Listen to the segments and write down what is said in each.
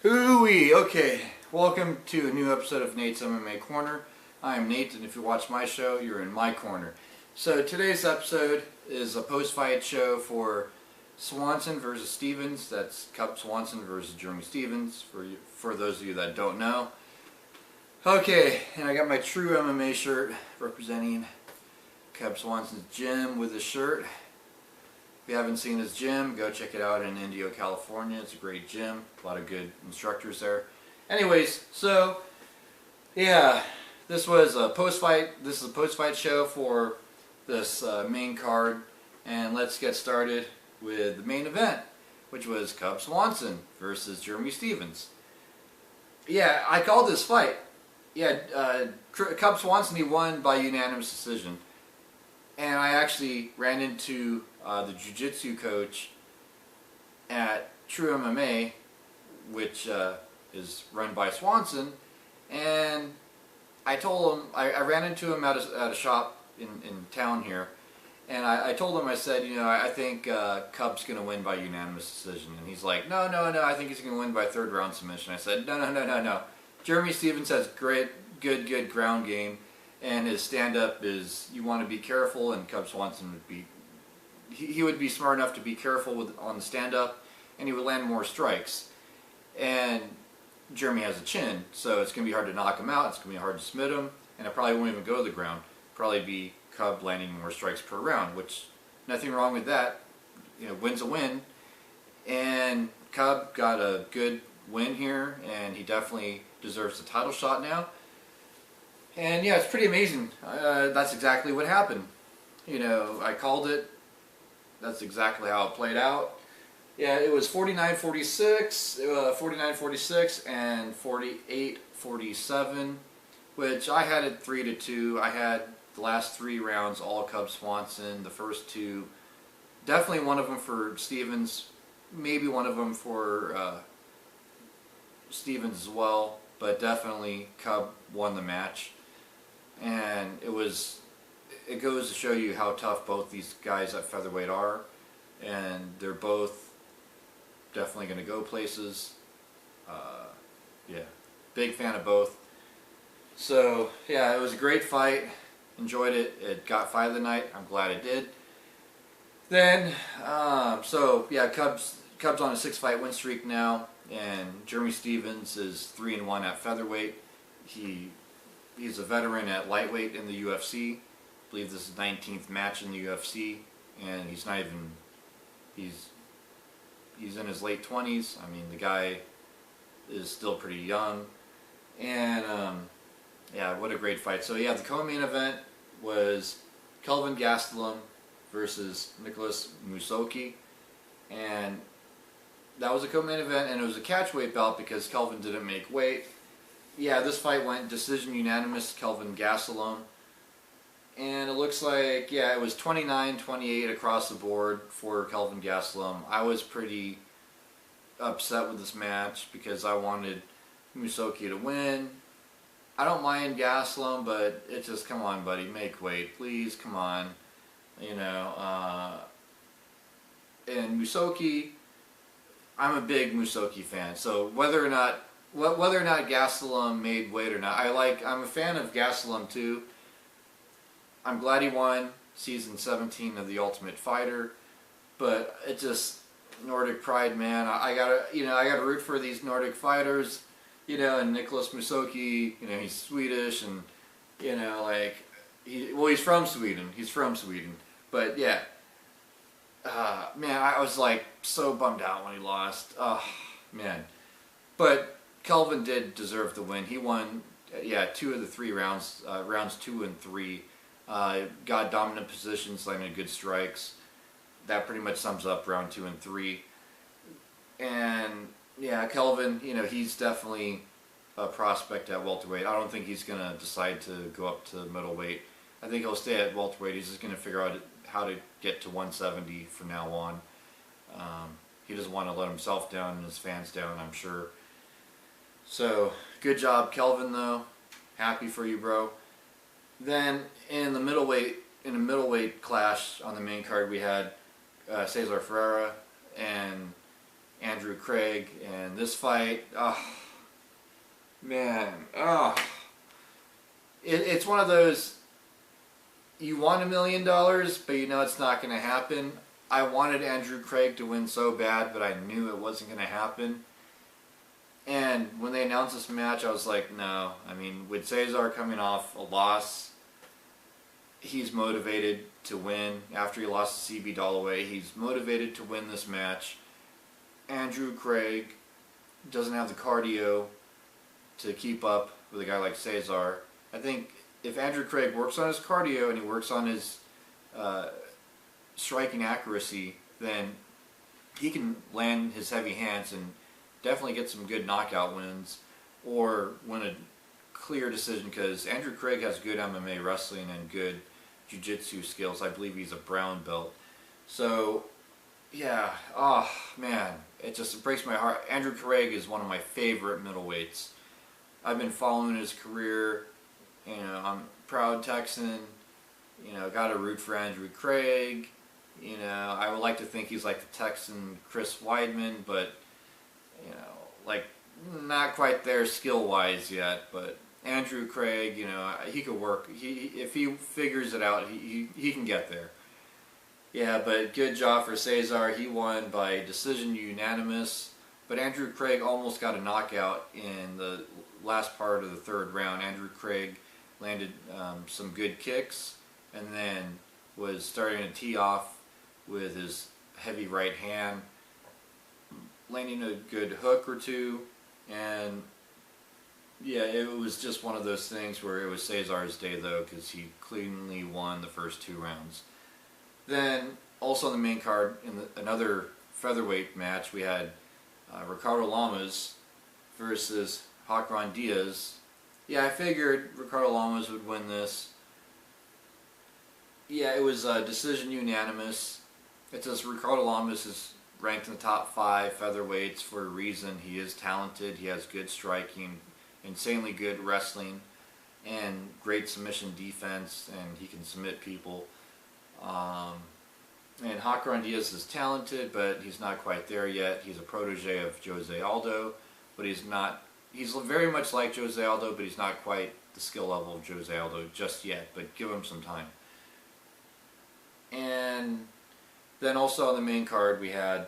Hooey! Okay, welcome to a new episode of Nate's MMA Corner. I am Nate, and if you watch my show, you're in my corner. So today's episode is a post-fight show for Swanson versus Stevens. That's Cub Swanson versus Jeremy Stevens, for those of you that don't know. Okay, and I got my true MMA shirt representing Cub Swanson's gym with his shirt. If you haven't seen his gym, go check it out in Indio, California. It's a great gym. A lot of good instructors there. Anyways, so yeah, this was a post-fight. This is a post-fight show for this main card, and let's get started with the main event, which was Cub Swanson versus Jeremy Stevens. Yeah, I called this fight. Yeah, Cub Swanson, he won by unanimous decision. And I actually ran into the jiu-jitsu coach at True MMA, which is run by Swanson, and I told him, I ran into him at a shop in town here, and I told him, I said, you know, I think Cub's going to win by unanimous decision. And he's like, no, I think he's going to win by third round submission. I said, no. Jeremy Stevens has good ground game. And his stand-up is, you want to be careful, and Cub Swanson would be, he would be smart enough to be careful on the stand-up, and he would land more strikes. And Jeremy has a chin, so it's going to be hard to knock him out, it's going to be hard to submit him, and it probably won't even go to the ground. Probably be Cub landing more strikes per round, which, nothing wrong with that. You know, win's a win. And Cub got a good win here, and he definitely deserves the title shot now. And yeah, it's pretty amazing. That's exactly what happened. You know, I called it. That's exactly how it played out. Yeah, it was 49-46, 49-46, and 48-47, which I had it 3-2. I had the last 3 rounds all Cub Swanson. The first 2, definitely one of them for Stevens, maybe one of them for Stevens as well, but definitely Cub won the match. And it goes to show you how tough both these guys at featherweight are, and they're both definitely going to go places. Yeah, big fan of both. So yeah, it was a great fight. Enjoyed it. It got fight of the night. I'm glad it did. Then, so yeah, Cubs on a 6-fight win streak now, and Jeremy Stevens is 3-1 at featherweight. He's a veteran at lightweight in the UFC. I believe this is his 19th match in the UFC, and he's not even, he's in his late 20s. I mean, the guy is still pretty young, and yeah, what a great fight. So yeah, the co-main event was Kelvin Gastelum versus Nicholas Musoki, and that was a co-main event, and it was a catchweight bout because Kelvin didn't make weight. Yeah, this fight went decision unanimous, Kelvin Gastelum. And it looks like, yeah, it was 29-28 across the board for Kelvin Gastelum. I was pretty upset with this match because I wanted Musoki to win. I don't mind Gastelum, but it's just, come on, buddy, make weight. Please, come on. You know, and Musoki, I'm a big Musoki fan, so whether or not Gastelum made weight or not, I'm a fan of Gastelum too. I'm glad he won season 17 of The Ultimate Fighter, but it just, Nordic pride, man. I gotta root for these Nordic fighters, you know. And Nicholas Musoki, you know, he's Swedish, and you know, like, he's from Sweden. He's from Sweden, but yeah, man, I was like so bummed out when he lost. Oh man, but Kelvin did deserve the win. He won, yeah, 2 of the 3 rounds, rounds 2 and 3. Got dominant positions, landed good strikes. That pretty much sums up round 2 and 3. And yeah, Kelvin, you know, he's definitely a prospect at welterweight. I don't think he's going to decide to go up to middleweight. I think he'll stay at welterweight. He's just going to figure out how to get to 170 from now on. He doesn't want to let himself down and his fans down, I'm sure. So, good job, Kelvin, though. Happy for you, bro. Then, in a middleweight clash on the main card, we had Cesar Ferreira and Andrew Craig. And this fight, oh man, oh, it's one of those, you want $1 million, but you know it's not going to happen. I wanted Andrew Craig to win so bad, but I knew it wasn't going to happen. And when they announced this match, I was like, no. I mean, with Cesar coming off a loss, he's motivated to win. After he lost to CB Dalloway, he's motivated to win this match. Andrew Craig doesn't have the cardio to keep up with a guy like Cesar. I think if Andrew Craig works on his cardio and he works on his striking accuracy, then he can land his heavy hands and definitely get some good knockout wins or win a clear decision, because Andrew Craig has good MMA wrestling and good jiu-jitsu skills. I believe he's a brown belt. So yeah, oh man, it just breaks my heart. Andrew Craig is one of my favorite middleweights. I've been following his career. You know, I'm a proud Texan. You know, got to root for Andrew Craig. You know, I would like to think he's like the Texan Chris Weidman, but you know, like not quite there skill-wise yet. But Andrew Craig, you know, he could work. If he figures it out, he can get there. Yeah, but good job for Cesar. He won by decision unanimous. But Andrew Craig almost got a knockout in the last part of the third round. Andrew Craig landed some good kicks and then was starting to tee off with his heavy right hand, landing a good hook or two. And yeah, it was just one of those things where it was Cesar's day though, because he cleanly won the first 2 rounds. Then also on the main card, in another featherweight match, we had Ricardo Lamas versus Hakron Diaz. Yeah, I figured Ricardo Lamas would win this. Yeah, it was decision unanimous. It says Ricardo Lamas is ranked in the top 5 featherweights for a reason. He is talented, he has good striking, insanely good wrestling, and great submission defense, and he can submit people. And Hakron Diaz is talented, but he's not quite there yet. He's a protege of Jose Aldo, but he's very much like Jose Aldo, but he's not quite the skill level of Jose Aldo just yet, but give him some time. And then also on the main card, we had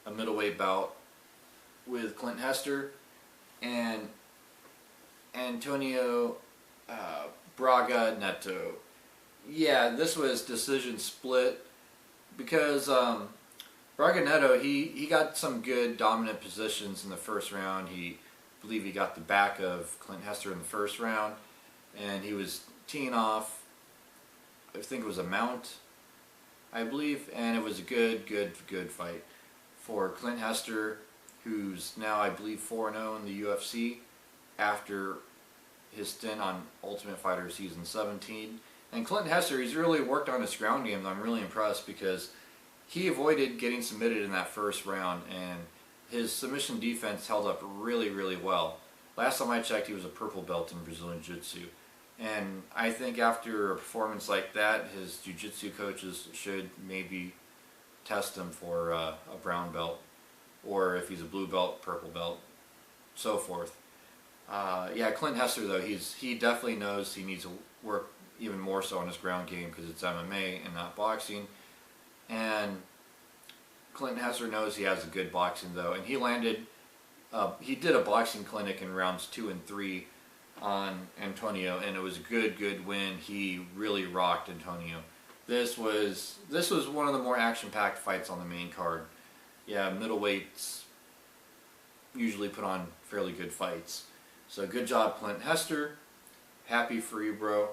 a middleweight bout with Clint Hester and Antonio Braga Neto. Yeah, this was decision split because Braga Neto, he got some good dominant positions in the first round. I believe he got the back of Clint Hester in the first round, and he was teeing off, I think it was a mount, I believe, and it was a good fight for Clint Hester, who's now, I believe, 4-0 in the UFC after his stint on Ultimate Fighter Season 17. And Clint Hester, he's really worked on his ground game. I'm really impressed because he avoided getting submitted in that first round, and his submission defense held up really well. Last time I checked, he was a purple belt in Brazilian Jiu-Jitsu. And I think after a performance like that, his Jiu-Jitsu coaches should maybe test him for a brown belt, or if he's a blue belt, purple belt, so forth. Yeah, Clint Hester though, he definitely knows he needs to work even more so on his ground game because it's MMA and not boxing. And Clint Hester knows he has a good boxing though, and he did a boxing clinic in rounds 2 and 3 on Antonio, and it was a good win. He really rocked Antonio. This was one of the more action-packed fights on the main card. Yeah, middleweights usually put on fairly good fights. So good job, Clint Hester. Happy for you, bro.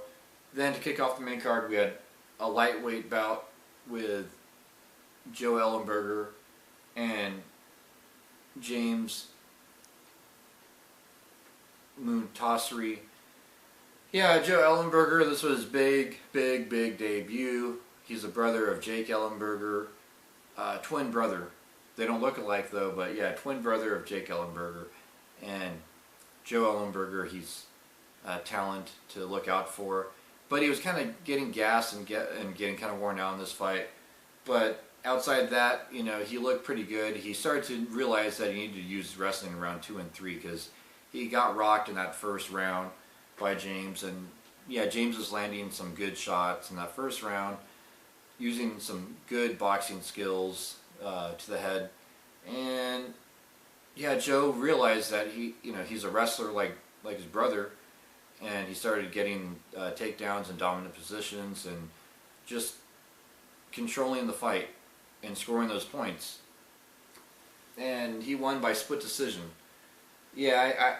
Then to kick off the main card, we had a lightweight bout with Joe Ellenberger and James Muntasiri. Yeah, Joe Ellenberger, this was his big debut. He's a brother of Jake Ellenberger, twin brother. They don't look alike though, but yeah, twin brother of Jake Ellenberger. And Joe Ellenberger, he's a talent to look out for. But he was kind of getting gassed and getting kind of worn out in this fight. But outside that, he looked pretty good. He started to realize that he needed to use wrestling in round 2 and 3 because he got rocked in that first round by James. And yeah, James was landing some good shots in that first round, using some good boxing skills to the head. And yeah, Joe realized that he's a wrestler like his brother, and he started getting takedowns and dominant positions and just controlling the fight and scoring those points. And he won by split decision. Yeah,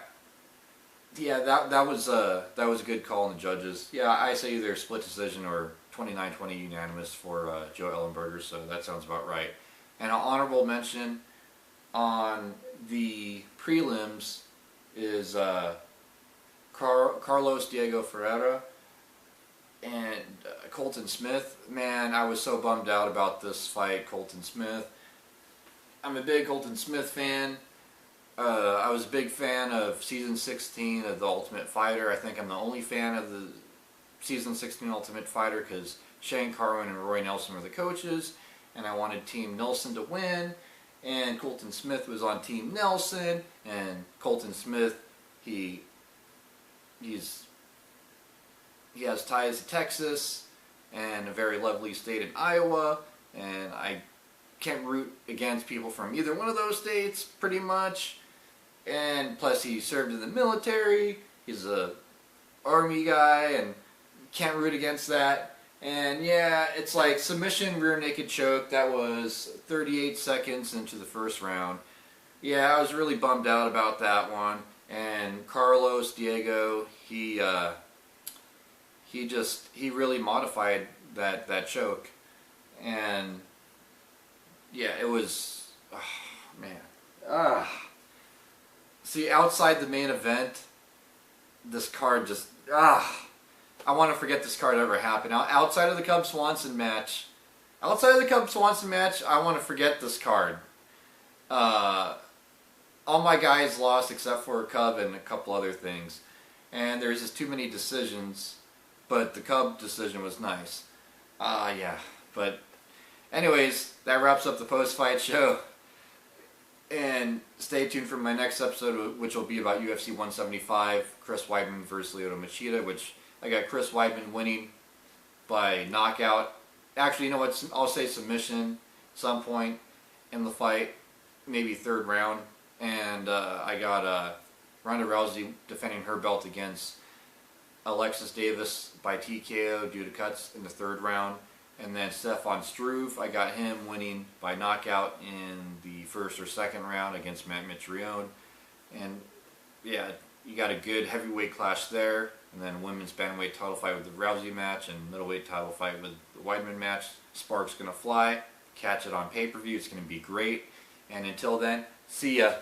that was a good call on the judges. Yeah, I say either split decision or 29-20 unanimous for Joe Ellenberger, so that sounds about right. And an honorable mention on the prelims is Carlos Diego Ferreira and Colton Smith. Man, I was so bummed out about this fight, Colton Smith. I'm a big Colton Smith fan. I was a big fan of season 16 of The Ultimate Fighter. I think I'm the only fan of the season 16 Ultimate Fighter because Shane Carwin and Roy Nelson were the coaches, and I wanted Team Nelson to win. And Colton Smith was on Team Nelson, and Colton Smith, he has ties to Texas and a very lovely state in Iowa, and I can't root against people from either one of those states, pretty much. And plus he served in the military, he's a army guy, and can't root against that. And yeah, it's like submission, rear naked choke. That was 38 seconds into the first round. Yeah, I was really bummed out about that one. And Carlos Diego, he really modified that choke. And yeah, it was, oh, man. See, outside the main event, this card just, I want to forget this card ever happened. Outside of the Cub Swanson match, I want to forget this card. All my guys lost except for Cub and a couple other things. And there's just too many decisions, but the Cub decision was nice. Yeah, but anyways, that wraps up the post-fight show. And stay tuned for my next episode, which will be about UFC 175, Chris Weidman versus Lyoto Machida, which I got Chris Weidman winning by knockout. Actually, you know what? I'll say submission some point in the fight, maybe third round. And I got Ronda Rousey defending her belt against Alexis Davis by TKO due to cuts in the third round. And then Stefan Struve, I got him winning by knockout in the first or second round against Matt Mitrione. And yeah, you got a good heavyweight clash there. And then women's bantamweight title fight with the Rousey match and middleweight title fight with the Weidman match. Sparks gonna fly. Catch it on pay-per-view. It's gonna be great. And until then, see ya.